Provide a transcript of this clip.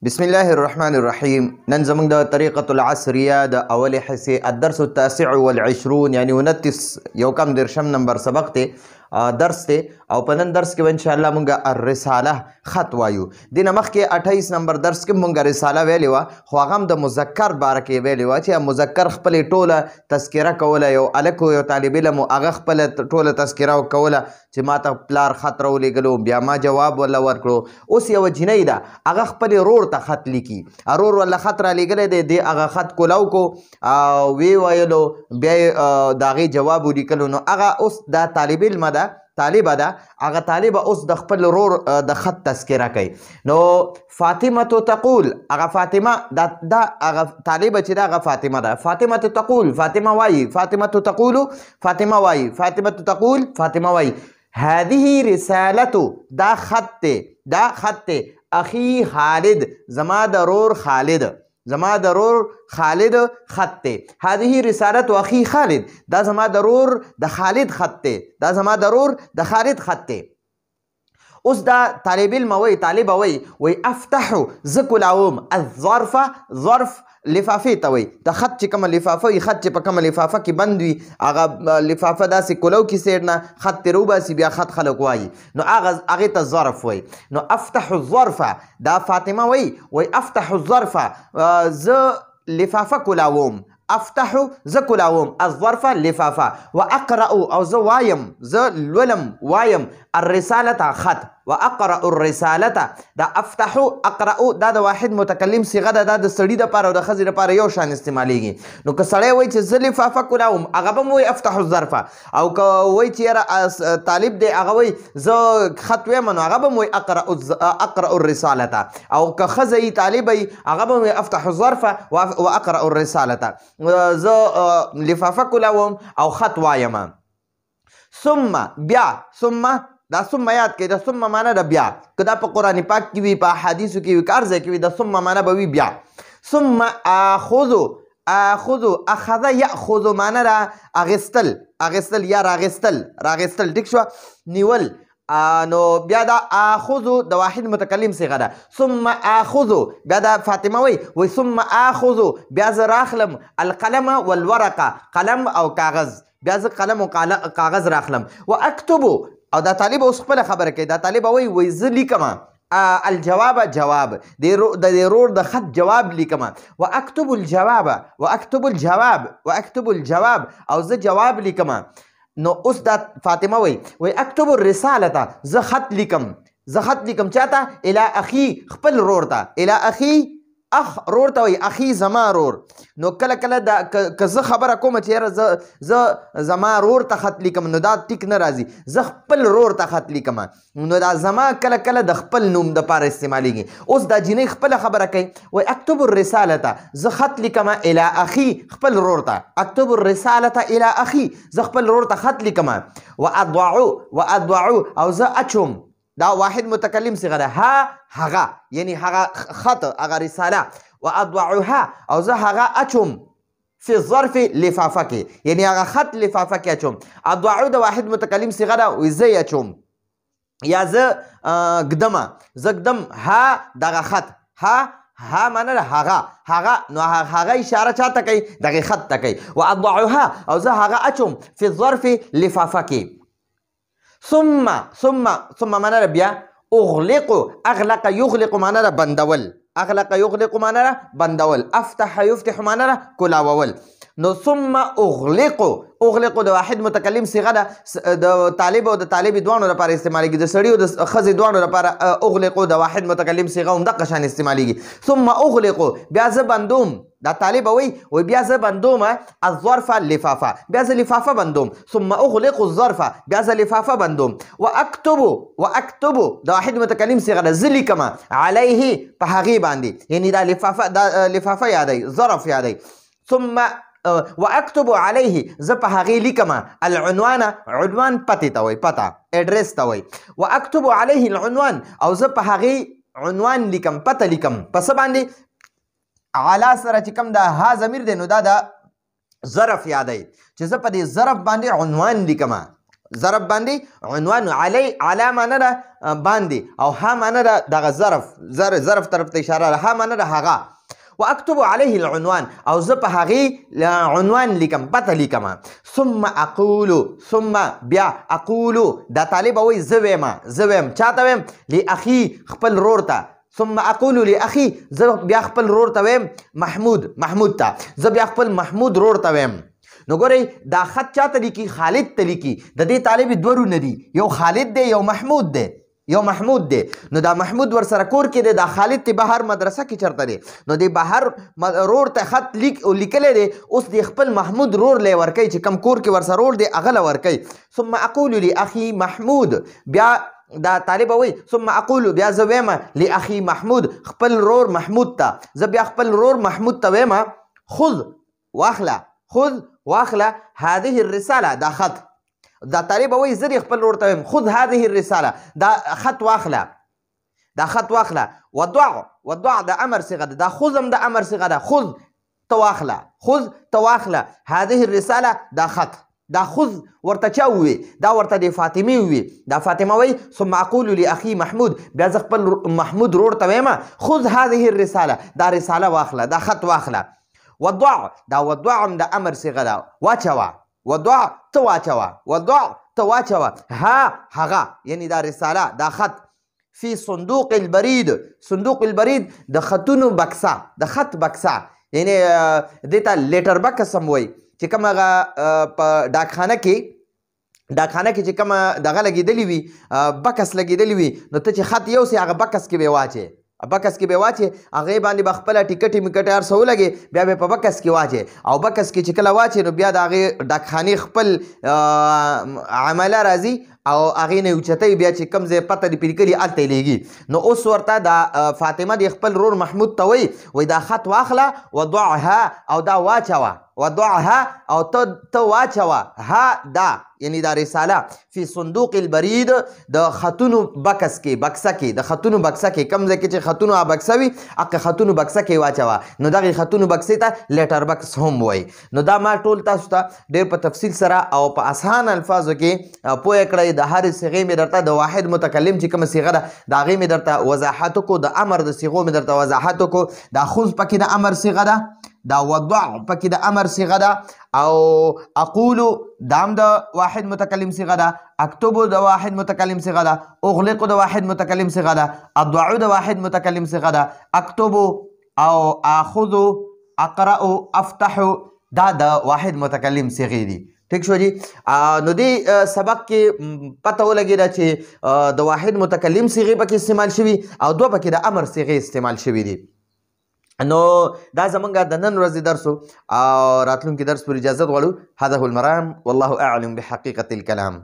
بسم الله الرحمن الرحيم. نن زمونږ د طریقة العصریه د اولې حصې الدرس التاسع والعشرون یعنی 29 یو کم درشم نمبر سبق ته درس ته او په نن درس کې به انشاءالله مونږ الرساله خط وایو. دینه مخکې 28 نمبر درس کې مونږ رساله ویلې وه، خو هغه هم د مذکر باره کې ویلې وه چې مذکر خپلې ټوله تذکره کوله. یو هلک یو طالب علم هغه خپله ټوله تذکره کوله چې ما ته پلار خط راولېږلو، بیا ما جواب ولا ورکړو. اوس یوه جینۍ ده هغه خپلې رور ته خط لیکي، رور ولا خط را لیږلی دی، دی هغه خط کولاو کو او وی ویلو، بیا یې د هغې جواب ولیکلو. نو هغه اوس دا طالب علمه ده، طالبه ده، هغه طالبه اوس د خپل رور د خط تذکره کوي. نو فاطمه تقول، هغه فاطمه دا هغه طالبه چې ده هغه فاطمه ده. فاطمه تقول، فاطمه وایي، فاطمه تقول، فاطمه وایي، فاطمه تقول، فاطمه وایي هذه رسالته، دا خط دی، دا خط دی اخی خالد، زما د رور خالد، زما د رور خالد خط دی. هذه رسالت اخی خالد، دا زما د رور د خالد خط دی، دا زما د رور د خالد خط دی. اوس دا طالب علم وی، طالبه وی افتحو زه کولاوم الظرف، ظرف لفافې ته وی. د خط چې کومه لفافه وي، خط چې په کومه لفافه کې بند وي هغه لفافه داسې کولو کې سیډ نه خط ترې وباسي، بیا خط خلک وایي، نو هغې ته ظرف وی. نو افتح الظرف، دا فاطمه وی افتح الظرف، زه لفافه کولاوم، افتحو زه کولاوم، الظرف لفافه، واقرأ او زه وایم، زه لولم وایم، الرسالة خط، واقرأ الرسالة، دا افتحو اقرأو دا د واحد متکلم صيغه ده، دا د سړي دپاره او د ښځې دپاره یو شان استعمالیږي. نو که سړی وایي چې زه لفافه کولاوم هغه به م وایي افتحو الظرف، او که وایي چې یاره طالب دی هغه وایي زه خط ویم نو هغه به م وایي اقرأ الرسالة، او که ښځه یي طالبه یي هغه به م وایي افتحو الظرف واقرأ الرسالة، زه لفافه کولاوم او خط وایم. ثم بیا، ثم دا ثم یاد کړئ، د ثم معنی د بیا، که دا په قرآن پاک کې وي، په احادیثو کې وي، که هر ځای کې وي، د ثم معنی به وي بیا. ثم آخذو، آخذو اخذ یأخذو معنی را اغستل، اغستل یا راغستل، راغستل ټیک شوه، نیول. نو بیا دا آخذو د واحد متکلم صیغه ده. ثم آخذو، بیا دا فاطمه وی ثم آخذو، بیا زه راخلم القلم والورقه، قلم او کاغذ، بیا زه قلم او کاغذ راخلم. واکتبو، او دا طالب اوس خپله خبره کوي، دا طالبه وی زه لیکمه الجواب، جواب د رور د خط جواب لیکمه. واکتب الجواب، واکتب الجواب، واکتب الجواب، او زه جواب لیکمه. نو اوس دا فاطمه وی اکتب الرسالة، زه خط لیکم، زه خط لیکم چاته؟ الی اخی، خپل رور ته، الی اخی، اخ رور ته وی اخی زما رور. نو کله کله دا که زه خبره کوم چې یاره زه زما رور ته خط لیکم نو دا ټیک نه راځي، زه خپل رور ته خط لیکم، نو دا زما کله کله د خپل نوم دپاره استعمالیږي. اوس دا جینۍ خپله خبره کوي، وی اکتب الرسالة، زه خط لیکم الی اخی، خپل رور ته، اکتب الرسالة الی اخی، زه خپل رور ته خط لیکم. واضعو، او زه اچوم، دا واحد متکلم صیغه ده، ها هغه، یعنی هغه خط، هغه رساله. واضعها، او زه هغه اچوم فی الظرف لفافه کې، یعنی هغه خط لفافه کې اچوم. اضعو د واحد متکلم صیغه ده، وی زه یې اچوم، یا زه ږدمه، زه ږدم ها دغه خط، ها معنی ده هغه، هغه، نو هغه اشاره چاته کوي؟ دغې خط ته کوي. واضعها، او زه هغه اچوم فی الظرف لفافه کې. ثم معنی ده بیا. اغلقو، اغلق یغلق معنی ده بندول، اغلق یغلق معنی ده بندول. افتح یفتح معنی ده کولاوول. نو ثم اغلقو، اغلقو د واحد متکلم صیغه ده، د طالب او د طالبې دواړو لپاره استعمالیږي، د سړي او د ښځې دواړو لپاره اغلقو د واحد متکلم صیغه هم دغه شان استعمالیږي. ثم اغلقو، بیا زه بندوم، دا طالبه وی بیا زه بندوم الظرف لفافه، بیا زه لفافه بندوم. ثم اغلق الظرف، بیا زه لفافه بندوم. واکتبو د واحد متکلم صیغه ده، زه لیکم علیه، په هغې باندې، یعنی دا لفافه یادی، ظرف یادی. ثم واکتب علیه، زه په هغې لیکم العنوان، عنوان پتې ته وایي، پته اډرس ته وایي. واکتب علیه العنوان، او زه په هغې عنوان لیکم، پته لیکم. په څه باندې؟ علا سره چې کوم دا ها ضمیر دی نو دا د ظرف یادی، چې زه په دې ظرف باندې عنوان لیکم، ظرف باندې عنوان علی معنا ده باندې او ها معنا ده دغه ظرف طرف ته اشاره ده ها معنا ده هغه واكتب عليه العنوان او زه په هغې عنوان لیکم پته لیکم ثم بیا اقولو دا طالب وایي زه ویم چاته ویم لاخي خپل رور ته ثم اقول لاخي زه بیا خپل رور ته ویم محمود ته زه بیا خپل محمود رور ته ویم نو ګورئ دا خط چاته لیکي خالد ته لیکي د دې طالب دوه رونه دي یو خالد دی یو محمود دی نو دا محمود ورسره کور کې دی دا خالد ته بهر مدرسه کې چرته دی نو دی بهر رور ته خط لیکلی دی اوس دی خپل محمود رور لی ورکوي چې کم کور کې ورسره رور دی هغه له ورکوي ثم اقول لاخي محمود بیا دا طالب وای ثم اقول بیا زه ویم لاخي محمود خپل رور محمود ته زه بیا خپل رور محمود ته ویم خذ واخله هذه الرساله دا خط دا طالب وای زه خپل رور ته ویم خذ هذه الرساله دا خط واخله وضع دا امر صيغه دا خذم دا امر صيغه دا خذ تواخله هذه الرساله دا خط دا خذ ورته چا ووي دا ورته د فاطمې ووي دا فاطمه وایي ثم اقول لاخي محمود بیا زه خپل محمود رور ته وایم خذ هذه الرساله دا رساله واخله دا خط واخله وضع هم دا امر صيغه دا واچوه وضع ته واچوه ها هغه یعنی دا رساله دا خط فی صندوق البرید د خطونو بکسه د خط بکسه یعنی دې ته لیټر بکس هم وایي چې کوم هغه په ډاکخانه کې چې کوم دغه لګېدلي وي بکس لګېدلی وي نو ته چې خط یوسې هغه بکس کې به واچې هغې باندې به خپله ټیکټې میکټې هر څه ولګې بیا به په بکس کې واچې او بکس کې چې کله واچې نو بیا د هغې ډاکخانې خپل عمله راځي او هغې نه اوچتوي بیا چې کوم ځای پته دې پرې کړي هلته یې لیږي نو اوس ورته دا فاطمه د خپل رور محمود ته وایي دا خط واخله وضعها او دا واچوه او ته واچوه ها دا یعنی دا رساله فی صندوق البرید د خطونو بکسه کې د خطونو بکسه کې کوم ځای کې چې خطونو بکسه وي هغه خطونو بکسه کې واچوه نو دغې خطونو بکسې ته لیټر بکس هم وایي نو دا ما ټول تاسو ته ډېر په تفصیل سره او په اسان الفاظو کې پوه کړئ د هرې صیغې مې درته د واحد متکلم چې کومه صیغه ده د هغې مې درته وضاحت وکړو د امر د صیغو مې درته وضاحت وکړو دا خذ پکې د امر صیغه ده دا وضع پکې د امر صیغه ده او اقول دام د واحد متکلم صیغه ده اکتب د واحد متکلم صیغه ده اغلق د واحد متکلم صیغه ده اضع د واحد متکلم صیغه ده اکتب او اخذ اقرا افتح دا د واحد متکلم صیغې دي ٹھیک شو جی نو دې سبق کې پته ولګېده چې د واحد متکلم صیغې پکې استعمال شوي او دوه پکې د امر صیغې استعمال شوي دي نو دا زمونږ د نن ورځې درس او راتلونکي درس پر اجازت غواړو هذا هو المرام والله اعلم بحقیقة الكلام